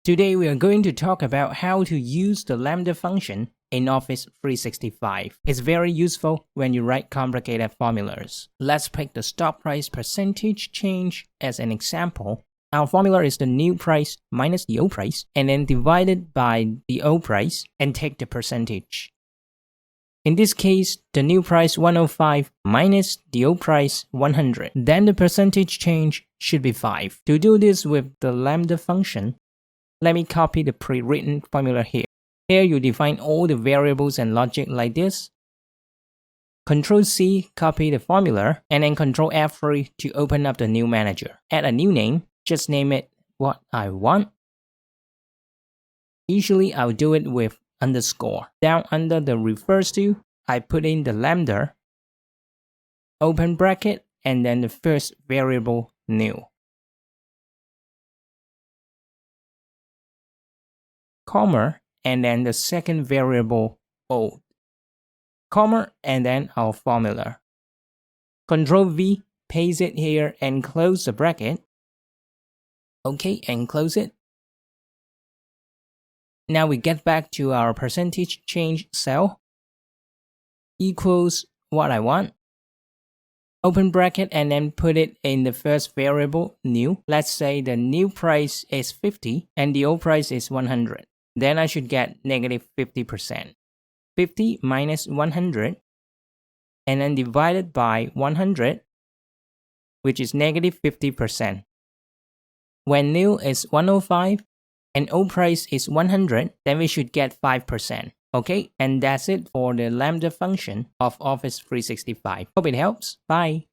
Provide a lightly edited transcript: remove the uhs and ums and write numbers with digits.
Today we are going to talk about how to use the Lambda function in Office 365. It's very useful when you write complicated formulas. Let's pick the stock price percentage change as an example. Our formula is the new price minus the old price and then divided by the old price and take the percentage. In this case, the new price 105 minus the old price 100. Then the percentage change should be 5. To do this with the Lambda function, let me copy the pre-written formula here. Here you define all the variables and logic like this. Ctrl-C, copy the formula, and then Ctrl-F3 to open up the new manager. Add a new name, just name it what I want. Usually I'll do it with underscore. Down under the refers to, I put in the lambda, open bracket, and then the first variable new, comma, and then the second variable old, comma, and then our formula. Ctrl V, paste it here and close the bracket. Okay, and close it. Now we get back to our percentage change cell, equals what I want, open bracket, and then put it in the first variable new. Let's say the new price is 50 and the old price is 100. Then I should get negative 50%. 50 minus 100 and then divided by 100, which is negative 50%. When new is 105 and old price is 100, then we should get 5%. Okay, and that's it for the Lambda function of Office 365. Hope it helps. Bye.